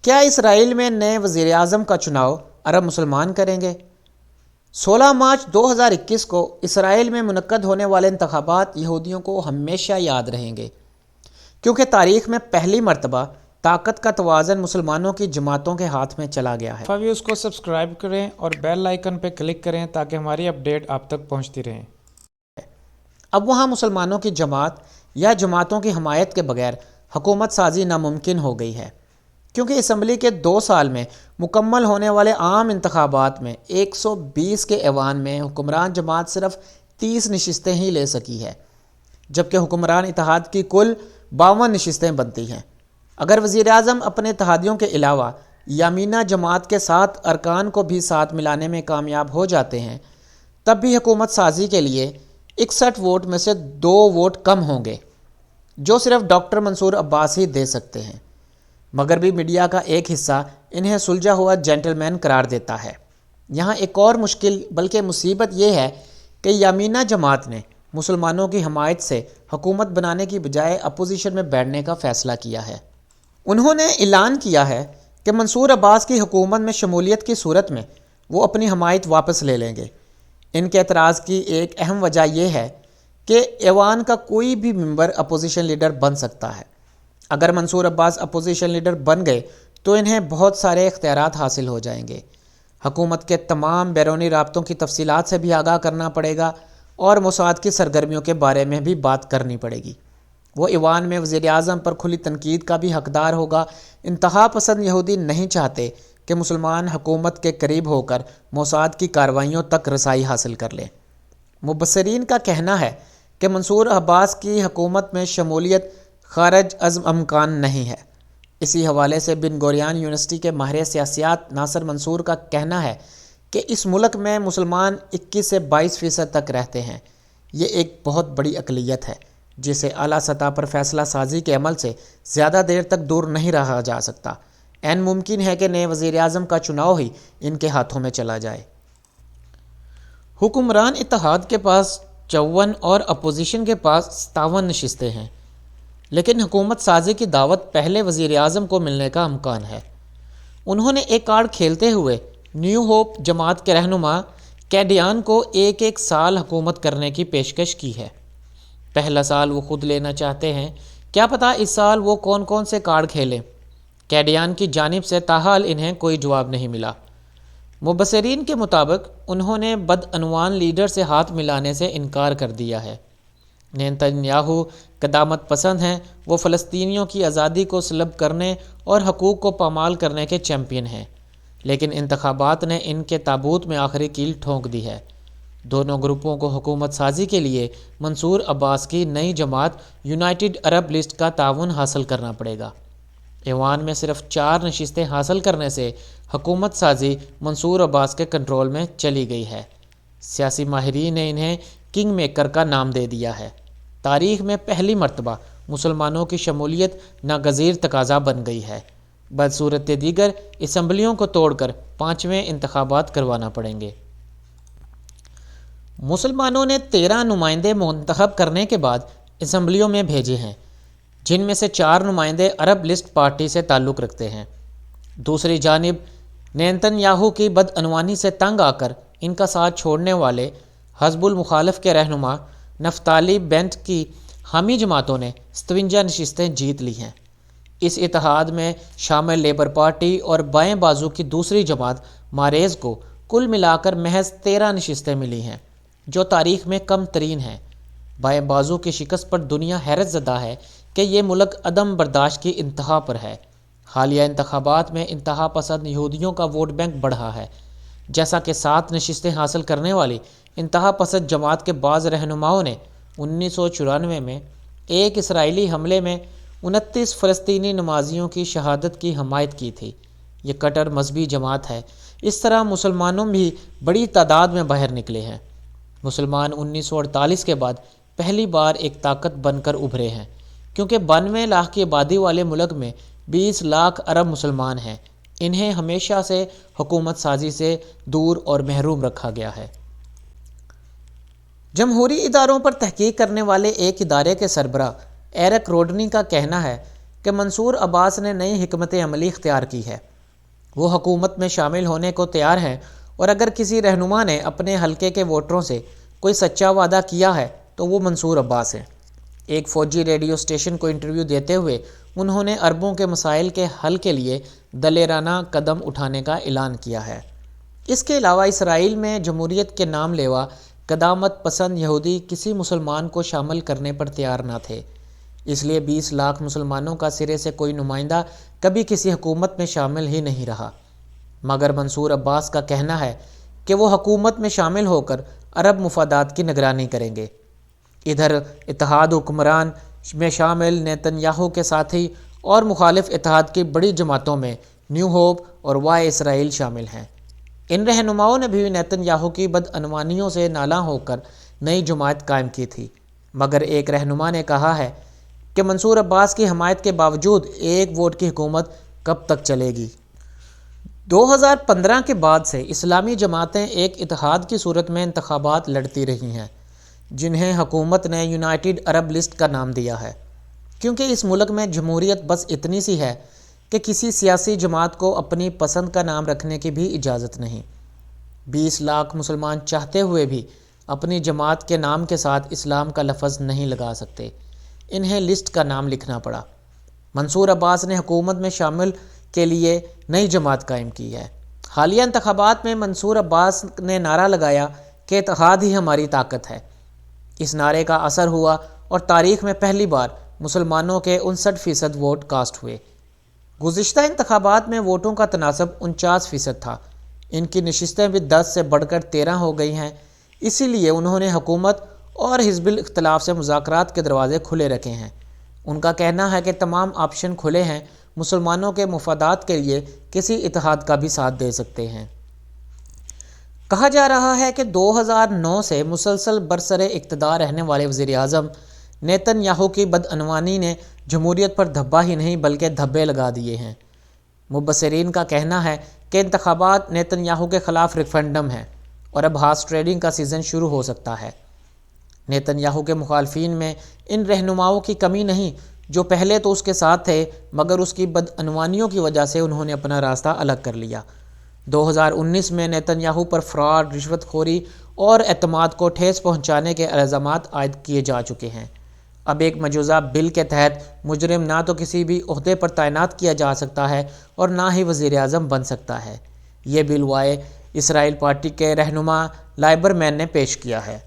کیا اسرائیل میں نئے وزیر اعظم کا چناؤ عرب مسلمان کریں گے؟ 16 مارچ 2021 کو اسرائیل میں منعقد ہونے والے انتخابات یہودیوں کو ہمیشہ یاد رہیں گے، کیونکہ تاریخ میں پہلی مرتبہ طاقت کا توازن مسلمانوں کی جماعتوں کے ہاتھ میں چلا گیا ہے۔ ویوز کو سبسکرائب کریں اور بیل آئیکن پہ کلک کریں تاکہ ہماری اپڈیٹ آپ تک پہنچتی رہیں۔ اب وہاں مسلمانوں کی جماعت یا جماعتوں کی حمایت کے بغیر حکومت سازی ناممکن ہو گئی ہے، کیونکہ اسمبلی کے 2 سال میں مکمل ہونے والے عام انتخابات میں 120 کے ایوان میں حکمران جماعت صرف 30 نشستیں ہی لے سکی ہے، جبکہ حکمران اتحاد کی کل 52 نشستیں بنتی ہیں۔ اگر وزیر اعظم اپنے اتحادیوں کے علاوہ یمینہ جماعت کے 7 ارکان کو بھی ساتھ ملانے میں کامیاب ہو جاتے ہیں، تب بھی حکومت سازی کے لیے 61 ووٹ میں سے 2 ووٹ کم ہوں گے، جو صرف ڈاکٹر منصور عباس ہی دے سکتے ہیں۔ مغربی میڈیا کا ایک حصہ انہیں سلجھا ہوا جینٹل مین قرار دیتا ہے۔ یہاں ایک اور مشکل بلکہ مصیبت یہ ہے کہ یمینہ جماعت نے مسلمانوں کی حمایت سے حکومت بنانے کی بجائے اپوزیشن میں بیٹھنے کا فیصلہ کیا ہے۔ انہوں نے اعلان کیا ہے کہ منصور عباس کی حکومت میں شمولیت کی صورت میں وہ اپنی حمایت واپس لے لیں گے۔ ان کے اعتراض کی ایک اہم وجہ یہ ہے کہ ایوان کا کوئی بھی ممبر اپوزیشن لیڈر بن سکتا ہے۔ اگر منصور عباس اپوزیشن لیڈر بن گئے تو انہیں بہت سارے اختیارات حاصل ہو جائیں گے۔ حکومت کے تمام بیرونی رابطوں کی تفصیلات سے بھی آگاہ کرنا پڑے گا اور موساد کی سرگرمیوں کے بارے میں بھی بات کرنی پڑے گی۔ وہ ایوان میں وزیر اعظم پر کھلی تنقید کا بھی حقدار ہوگا۔ انتہا پسند یہودی نہیں چاہتے کہ مسلمان حکومت کے قریب ہو کر موساد کی کارروائیوں تک رسائی حاصل کر لیں۔ مبصرین کا کہنا ہے کہ منصور عباس کی حکومت میں شمولیت خارج از امکان نہیں ہے۔ اسی حوالے سے بن گوریان یونیورسٹی کے ماہر سیاسیات ناصر منصور کا کہنا ہے کہ اس ملک میں مسلمان 21 سے 22% تک رہتے ہیں۔ یہ ایک بہت بڑی اقلیت ہے جسے اعلیٰ سطح پر فیصلہ سازی کے عمل سے زیادہ دیر تک دور نہیں رہا جا سکتا۔ عین ممکن ہے کہ نئے وزیر اعظم کا چناؤ ہی ان کے ہاتھوں میں چلا جائے۔ حکمران اتحاد کے پاس 54 اور اپوزیشن کے پاس 57 نشستیں ہیں، لیکن حکومت سازی کی دعوت پہلے وزیر اعظم کو ملنے کا امکان ہے۔ انہوں نے ایک کارڈ کھیلتے ہوئے نیو ہوپ جماعت کے رہنما کیڈیان کو ایک سال حکومت کرنے کی پیشکش کی ہے۔ پہلا سال وہ خود لینا چاہتے ہیں۔ کیا پتہ اس سال وہ کون کون سے کارڈ کھیلیں۔ کیڈیان کی جانب سے تاحال انہیں کوئی جواب نہیں ملا۔ مبصرین کے مطابق انہوں نے بدعنوان لیڈر سے ہاتھ ملانے سے انکار کر دیا ہے۔ نیتن یاہو قدامت پسند ہیں۔ وہ فلسطینیوں کی آزادی کو سلب کرنے اور حقوق کو پامال کرنے کے چیمپئن ہیں، لیکن انتخابات نے ان کے تابوت میں آخری کیل ٹھونک دی ہے۔ دونوں گروپوں کو حکومت سازی کے لیے منصور عباس کی نئی جماعت یونائٹڈ عرب لسٹ کا تعاون حاصل کرنا پڑے گا۔ ایوان میں صرف 4 نشستیں حاصل کرنے سے حکومت سازی منصور عباس کے کنٹرول میں چلی گئی ہے۔ سیاسی ماہرین نے انہیں کنگ میکر کا نام دے دیا ہے۔ تاریخ میں پہلی مرتبہ مسلمانوں کی شمولیت ناگزیر تقاضا بن گئی ہے۔ بدصورت دیگر اسمبلیوں کو توڑ کر 5ویں انتخابات کروانا پڑیں گے۔ مسلمانوں نے 13 نمائندے منتخب کرنے کے بعد اسمبلیوں میں بھیجے ہیں، جن میں سے 4 نمائندے عرب لسٹ پارٹی سے تعلق رکھتے ہیں۔ دوسری جانب نیتن یاہو کی بدعنوانی سے تنگ آ کر ان کا ساتھ چھوڑنے والے حزب المخالف کے رہنما نفتالی بینٹ کی حامی جماعتوں نے 57 نشستیں جیت لی ہیں۔ اس اتحاد میں شامل لیبر پارٹی اور بائیں بازو کی دوسری جماعت ماریز کو کل ملا کر محض 13 نشستیں ملی ہیں، جو تاریخ میں کم ترین ہیں۔ بائیں بازو کی شکست پر دنیا حیرت زدہ ہے کہ یہ ملک عدم برداشت کی انتہا پر ہے۔ حالیہ انتخابات میں انتہا پسند یہودیوں کا ووٹ بینک بڑھا ہے، جیسا کہ 7 نشستیں حاصل کرنے والی انتہا پسند جماعت کے بعض رہنماؤں نے 1994 میں ایک اسرائیلی حملے میں 29 فلسطینی نمازیوں کی شہادت کی حمایت کی تھی۔ یہ کٹر مذہبی جماعت ہے۔ اس طرح مسلمانوں بھی بڑی تعداد میں باہر نکلے ہیں۔ مسلمان 1948 کے بعد پہلی بار ایک طاقت بن کر ابھرے ہیں، کیونکہ 92 لاکھ کی آبادی والے ملک میں 20 لاکھ عرب مسلمان ہیں۔ انہیں ہمیشہ سے حکومت سازی سے دور اور محروم رکھا گیا ہے۔ جمہوری اداروں پر تحقیق کرنے والے ایک ادارے کے سربراہ ایرک روڈنی کا کہنا ہے کہ منصور عباس نے نئی حکمت عملی اختیار کی ہے، وہ حکومت میں شامل ہونے کو تیار ہیں، اور اگر کسی رہنما نے اپنے حلقے کے ووٹروں سے کوئی سچا وعدہ کیا ہے تو وہ منصور عباس ہیں۔ ایک فوجی ریڈیو اسٹیشن کو انٹرویو دیتے ہوئے انہوں نے عربوں کے مسائل کے حل کے لیے دلیرانہ قدم اٹھانے کا اعلان کیا ہے۔ اس کے علاوہ اسرائیل میں جمہوریت کے نام لیوا قدامت پسند یہودی کسی مسلمان کو شامل کرنے پر تیار نہ تھے، اس لیے 20 لاکھ مسلمانوں کا سرے سے کوئی نمائندہ کبھی کسی حکومت میں شامل ہی نہیں رہا، مگر منصور عباس کا کہنا ہے کہ وہ حکومت میں شامل ہو کر عرب مفادات کی نگرانی کریں گے۔ ادھر اتحاد حکمران میں شامل نیتن یاہو کے ساتھی اور مخالف اتحاد کی بڑی جماعتوں میں نیو ہوپ اور وائے اسرائیل شامل ہیں۔ ان رہنماؤں نے بھی نیتن یاہو کی بدعنوانیوں سے نالاں ہو کر نئی جماعت قائم کی تھی، مگر ایک رہنما نے کہا ہے کہ منصور عباس کی حمایت کے باوجود ایک ووٹ کی حکومت کب تک چلے گی؟ 2015 کے بعد سے اسلامی جماعتیں ایک اتحاد کی صورت میں انتخابات لڑتی رہی ہیں، جنہیں حکومت نے یونائیٹڈ عرب لسٹ کا نام دیا ہے، کیونکہ اس ملک میں جمہوریت بس اتنی سی ہے کہ کسی سیاسی جماعت کو اپنی پسند کا نام رکھنے کی بھی اجازت نہیں۔ 20 لاکھ مسلمان چاہتے ہوئے بھی اپنی جماعت کے نام کے ساتھ اسلام کا لفظ نہیں لگا سکتے، انہیں لسٹ کا نام لکھنا پڑا۔ منصور عباس نے حکومت میں شامل کے لیے نئی جماعت قائم کی ہے۔ حالیہ انتخابات میں منصور عباس نے نعرہ لگایا کہ اتحاد ہی ہماری طاقت ہے۔ اس نعرے کا اثر ہوا اور تاریخ میں پہلی بار مسلمانوں کے 59% ووٹ کاسٹ ہوئے۔ گزشتہ انتخابات میں ووٹوں کا تناسب 49% تھا، ان کی نشستیں بھی 10 سے بڑھ کر 13 ہو گئی ہیں، اسی لیے انہوں نے حکومت اور حزب الاختلاف سے مذاکرات کے دروازے کھلے رکھے ہیں۔ ان کا کہنا ہے کہ تمام آپشن کھلے ہیں، مسلمانوں کے مفادات کے لیے کسی اتحاد کا بھی ساتھ دے سکتے ہیں۔ کہا جا رہا ہے کہ 2009 سے مسلسل برسر اقتدار رہنے والے وزیر اعظم نیتن یاہو کی بدعنوانی نے جمہوریت پر دھبا ہی نہیں بلکہ دھبے لگا دیے ہیں۔ مبصرین کا کہنا ہے کہ انتخابات نیتن یاہو کے خلاف ریفرنڈم ہے اور اب ہارس ٹریڈنگ کا سیزن شروع ہو سکتا ہے۔ نیتن یاہو کے مخالفین میں ان رہنماؤں کی کمی نہیں جو پہلے تو اس کے ساتھ تھے، مگر اس کی بدعنوانیوں کی وجہ سے انہوں نے اپنا راستہ الگ کر لیا۔ 2019 میں نیتن یاہو پر فراڈ، رشوت خوری اور اعتماد کو ٹھیس پہنچانے کے الزامات عائد کیے جا چکے ہیں۔ اب ایک مجوزہ بل کے تحت مجرم نہ تو کسی بھی عہدے پر تعینات کیا جا سکتا ہے اور نہ ہی وزیر اعظم بن سکتا ہے۔ یہ بل وائے اسرائیل پارٹی کے رہنما لائبرمین نے پیش کیا ہے۔